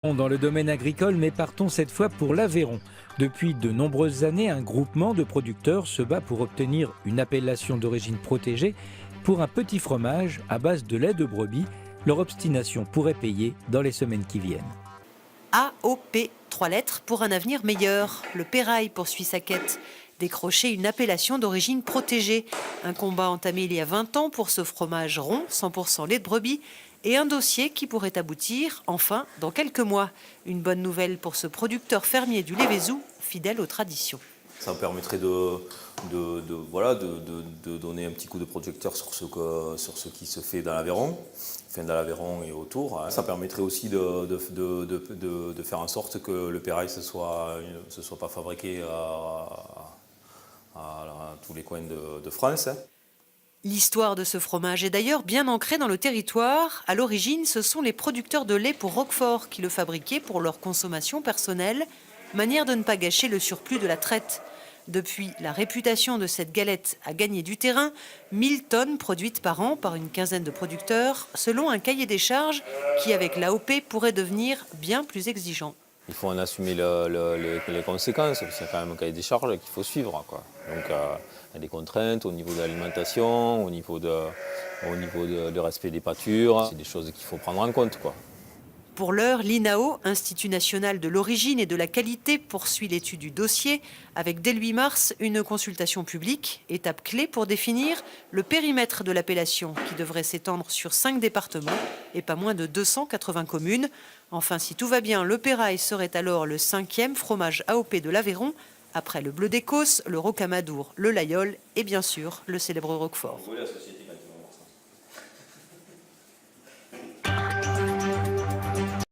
Dans le domaine agricole, mais partons cette fois pour l'Aveyron. Depuis de nombreuses années, un groupement de producteurs se bat pour obtenir une appellation d'origine protégée pour un petit fromage à base de lait de brebis. Leur obstination pourrait payer dans les semaines qui viennent. AOP, 3 lettres pour un avenir meilleur. Le Pérail poursuit sa quête. Décrocher une appellation d'origine protégée. Un combat entamé il y a 20 ans pour ce fromage rond, 100% lait de brebis, et un dossier qui pourrait aboutir, enfin, dans quelques mois. Une bonne nouvelle pour ce producteur fermier du Lévézou, fidèle aux traditions. Ça permettrait de donner un petit coup de projecteur sur ce qui se fait dans l'Aveyron, enfin dans l'Aveyron et autour. Ça permettrait aussi de faire en sorte que le Pérail ne soit pas fabriqué à tous les coins de France. L'histoire de ce fromage est d'ailleurs bien ancrée dans le territoire. À l'origine, ce sont les producteurs de lait pour Roquefort qui le fabriquaient pour leur consommation personnelle, manière de ne pas gâcher le surplus de la traite. Depuis, la réputation de cette galette a gagné du terrain, 1000 tonnes produites par an par une quinzaine de producteurs, selon un cahier des charges qui, avec l'AOP, pourrait devenir bien plus exigeant. Il faut en assumer les conséquences, c'est quand même un cahier des charges qu'il faut suivre, quoi. Donc il y a des contraintes au niveau de l'alimentation, au niveau de respect des pâtures, c'est des choses qu'il faut prendre en compte, quoi. Pour l'heure, l'INAO, Institut national de l'origine et de la qualité, poursuit l'étude du dossier avec dès le 8 mars une consultation publique, étape clé pour définir le périmètre de l'appellation qui devrait s'étendre sur 5 départements et pas moins de 280 communes. Enfin, si tout va bien, le Pérail serait alors le 5e fromage AOP de l'Aveyron, après le bleu d'Écosse, le rocamadour, le laïol et bien sûr le célèbre Roquefort.